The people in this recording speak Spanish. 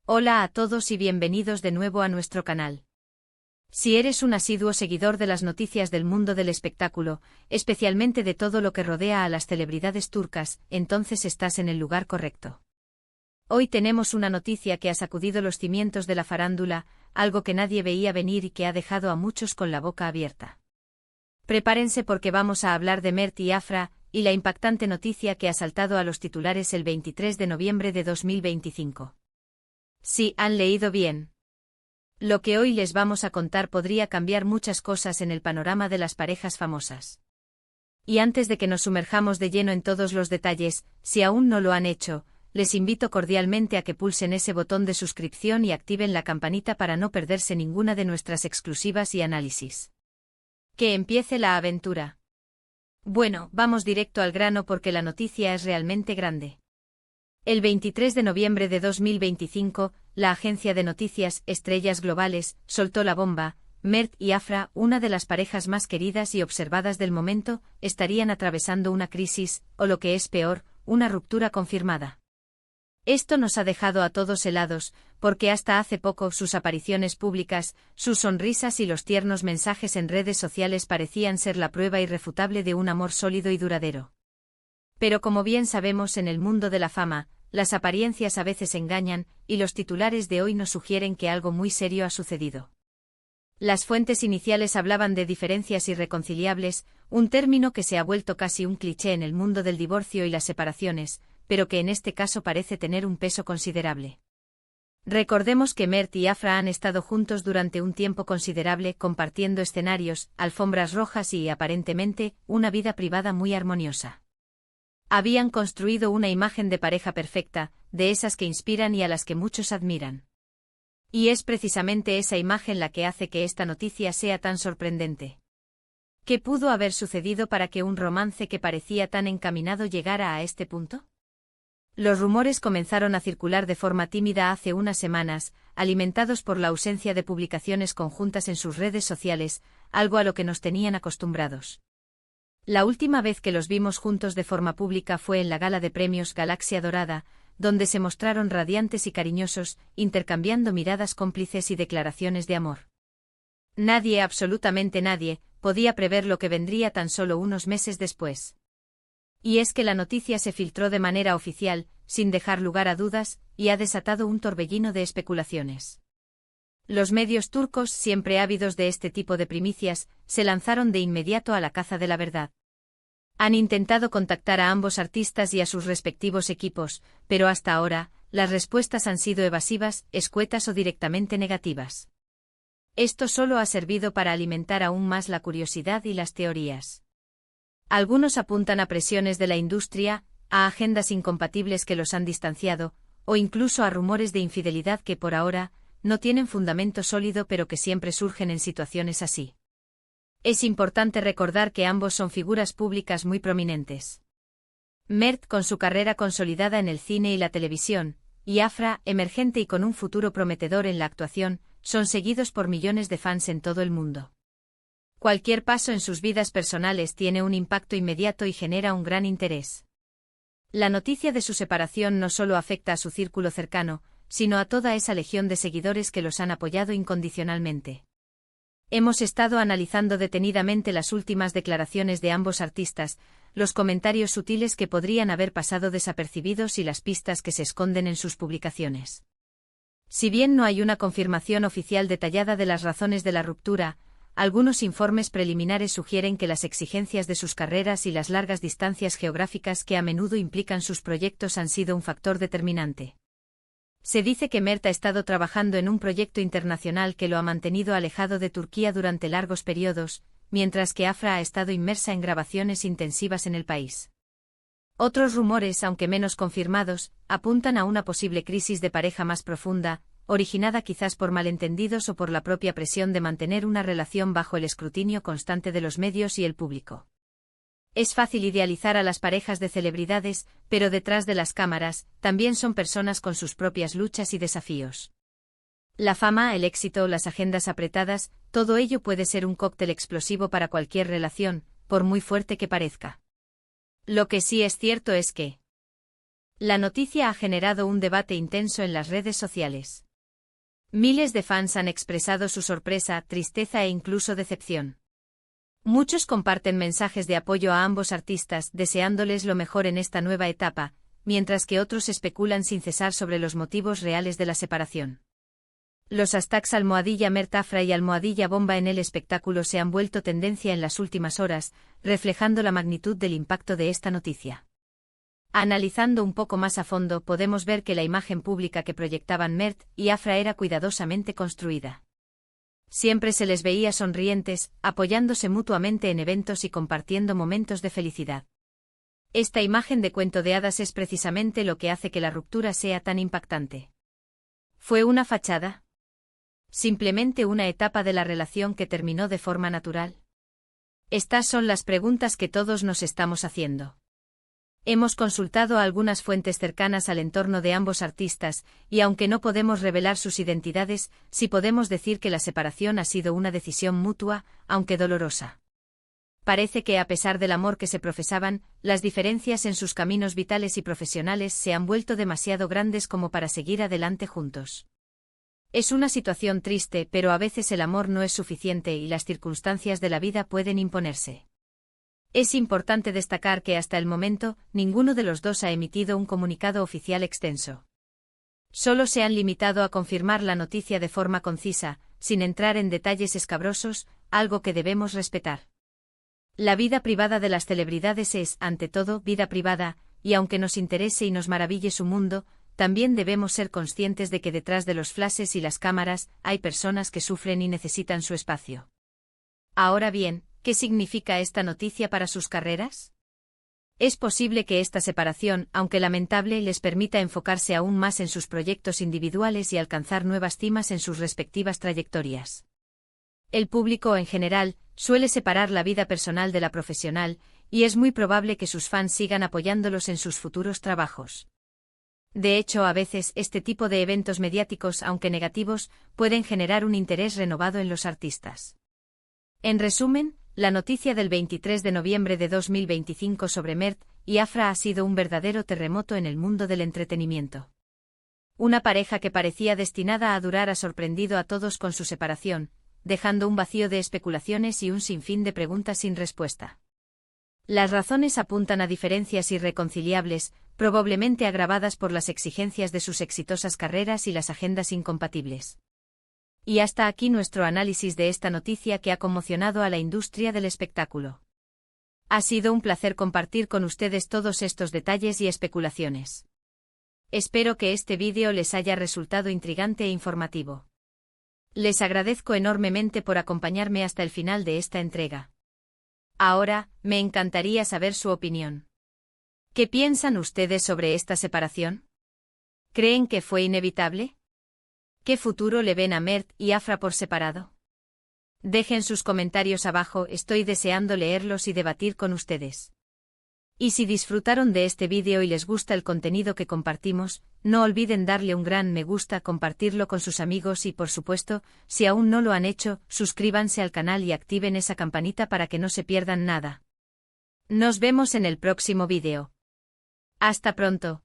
Hola a todos y bienvenidos de nuevo a nuestro canal. Si eres un asiduo seguidor de las noticias del mundo del espectáculo, especialmente de todo lo que rodea a las celebridades turcas, entonces estás en el lugar correcto. Hoy tenemos una noticia que ha sacudido los cimientos de la farándula, algo que nadie veía venir y que ha dejado a muchos con la boca abierta. Prepárense porque vamos a hablar de Mert y Afra, y la impactante noticia que ha saltado a los titulares el 23 de noviembre de 2025. Sí, han leído bien. Lo que hoy les vamos a contar podría cambiar muchas cosas en el panorama de las parejas famosas. Y antes de que nos sumerjamos de lleno en todos los detalles, si aún no lo han hecho, les invito cordialmente a que pulsen ese botón de suscripción y activen la campanita para no perderse ninguna de nuestras exclusivas y análisis. Que empiece la aventura. Bueno, vamos directo al grano porque la noticia es realmente grande. El 23 de noviembre de 2025, la agencia de noticias Estrellas Globales soltó la bomba. Mert y Afra, una de las parejas más queridas y observadas del momento, estarían atravesando una crisis, o lo que es peor, una ruptura confirmada. Esto nos ha dejado a todos helados, porque hasta hace poco sus apariciones públicas, sus sonrisas y los tiernos mensajes en redes sociales parecían ser la prueba irrefutable de un amor sólido y duradero. Pero como bien sabemos en el mundo de la fama, las apariencias a veces engañan, y los titulares de hoy nos sugieren que algo muy serio ha sucedido. Las fuentes iniciales hablaban de diferencias irreconciliables, un término que se ha vuelto casi un cliché en el mundo del divorcio y las separaciones, pero que en este caso parece tener un peso considerable. Recordemos que Mert y Afra han estado juntos durante un tiempo considerable compartiendo escenarios, alfombras rojas y, aparentemente, una vida privada muy armoniosa. Habían construido una imagen de pareja perfecta, de esas que inspiran y a las que muchos admiran. Y es precisamente esa imagen la que hace que esta noticia sea tan sorprendente. ¿Qué pudo haber sucedido para que un romance que parecía tan encaminado llegara a este punto? Los rumores comenzaron a circular de forma tímida hace unas semanas, alimentados por la ausencia de publicaciones conjuntas en sus redes sociales, algo a lo que nos tenían acostumbrados. La última vez que los vimos juntos de forma pública fue en la gala de premios Galaxia Dorada, donde se mostraron radiantes y cariñosos, intercambiando miradas cómplices y declaraciones de amor. Nadie, absolutamente nadie, podía prever lo que vendría tan solo unos meses después. Y es que la noticia se filtró de manera oficial, sin dejar lugar a dudas, y ha desatado un torbellino de especulaciones. Los medios turcos, siempre ávidos de este tipo de primicias, se lanzaron de inmediato a la caza de la verdad. Han intentado contactar a ambos artistas y a sus respectivos equipos, pero hasta ahora, las respuestas han sido evasivas, escuetas o directamente negativas. Esto solo ha servido para alimentar aún más la curiosidad y las teorías. Algunos apuntan a presiones de la industria, a agendas incompatibles que los han distanciado, o incluso a rumores de infidelidad que por ahora no tienen fundamento sólido pero que siempre surgen en situaciones así. Es importante recordar que ambos son figuras públicas muy prominentes. Mert con su carrera consolidada en el cine y la televisión, y Afra, emergente y con un futuro prometedor en la actuación, son seguidos por millones de fans en todo el mundo. Cualquier paso en sus vidas personales tiene un impacto inmediato y genera un gran interés. La noticia de su separación no solo afecta a su círculo cercano, sino a toda esa legión de seguidores que los han apoyado incondicionalmente. Hemos estado analizando detenidamente las últimas declaraciones de ambos artistas, los comentarios sutiles que podrían haber pasado desapercibidos y las pistas que se esconden en sus publicaciones. Si bien no hay una confirmación oficial detallada de las razones de la ruptura, algunos informes preliminares sugieren que las exigencias de sus carreras y las largas distancias geográficas que a menudo implican sus proyectos han sido un factor determinante. Se dice que Mert ha estado trabajando en un proyecto internacional que lo ha mantenido alejado de Turquía durante largos periodos, mientras que Afra ha estado inmersa en grabaciones intensivas en el país. Otros rumores, aunque menos confirmados, apuntan a una posible crisis de pareja más profunda, originada quizás por malentendidos o por la propia presión de mantener una relación bajo el escrutinio constante de los medios y el público. Es fácil idealizar a las parejas de celebridades, pero detrás de las cámaras, también son personas con sus propias luchas y desafíos. La fama, el éxito, las agendas apretadas, todo ello puede ser un cóctel explosivo para cualquier relación, por muy fuerte que parezca. Lo que sí es cierto es que La noticia ha generado un debate intenso en las redes sociales. Miles de fans han expresado su sorpresa, tristeza e incluso decepción. Muchos comparten mensajes de apoyo a ambos artistas, deseándoles lo mejor en esta nueva etapa, mientras que otros especulan sin cesar sobre los motivos reales de la separación. Los hashtags #Mert Afra y #Bomba en el espectáculo se han vuelto tendencia en las últimas horas, reflejando la magnitud del impacto de esta noticia. Analizando un poco más a fondo, podemos ver que la imagen pública que proyectaban Mert y Afra era cuidadosamente construida. Siempre se les veía sonrientes, apoyándose mutuamente en eventos y compartiendo momentos de felicidad. Esta imagen de cuento de hadas es precisamente lo que hace que la ruptura sea tan impactante. ¿Fue una fachada? ¿Simplemente una etapa de la relación que terminó de forma natural? Estas son las preguntas que todos nos estamos haciendo. Hemos consultado a algunas fuentes cercanas al entorno de ambos artistas, y aunque no podemos revelar sus identidades, sí podemos decir que la separación ha sido una decisión mutua, aunque dolorosa. Parece que a pesar del amor que se profesaban, las diferencias en sus caminos vitales y profesionales se han vuelto demasiado grandes como para seguir adelante juntos. Es una situación triste, pero a veces el amor no es suficiente y las circunstancias de la vida pueden imponerse. Es importante destacar que hasta el momento, ninguno de los dos ha emitido un comunicado oficial extenso. Solo se han limitado a confirmar la noticia de forma concisa, sin entrar en detalles escabrosos, algo que debemos respetar. La vida privada de las celebridades es, ante todo, vida privada, y aunque nos interese y nos maraville su mundo, también debemos ser conscientes de que detrás de los flashes y las cámaras, hay personas que sufren y necesitan su espacio. Ahora bien, ¿qué significa esta noticia para sus carreras? Es posible que esta separación, aunque lamentable, les permita enfocarse aún más en sus proyectos individuales y alcanzar nuevas cimas en sus respectivas trayectorias. El público en general suele separar la vida personal de la profesional, y es muy probable que sus fans sigan apoyándolos en sus futuros trabajos. De hecho, a veces este tipo de eventos mediáticos, aunque negativos, pueden generar un interés renovado en los artistas. En resumen, la noticia del 23 de noviembre de 2025 sobre Mert y Afra ha sido un verdadero terremoto en el mundo del entretenimiento. Una pareja que parecía destinada a durar ha sorprendido a todos con su separación, dejando un vacío de especulaciones y un sinfín de preguntas sin respuesta. Las razones apuntan a diferencias irreconciliables, probablemente agravadas por las exigencias de sus exitosas carreras y las agendas incompatibles. Y hasta aquí nuestro análisis de esta noticia que ha conmocionado a la industria del espectáculo. Ha sido un placer compartir con ustedes todos estos detalles y especulaciones. Espero que este vídeo les haya resultado intrigante e informativo. Les agradezco enormemente por acompañarme hasta el final de esta entrega. Ahora, me encantaría saber su opinión. ¿Qué piensan ustedes sobre esta separación? ¿Creen que fue inevitable? ¿Qué futuro le ven a Mert y Afra por separado? Dejen sus comentarios abajo, estoy deseando leerlos y debatir con ustedes. Y si disfrutaron de este vídeo y les gusta el contenido que compartimos, no olviden darle un gran me gusta, compartirlo con sus amigos y, por supuesto, si aún no lo han hecho, suscríbanse al canal y activen esa campanita para que no se pierdan nada. Nos vemos en el próximo vídeo. Hasta pronto.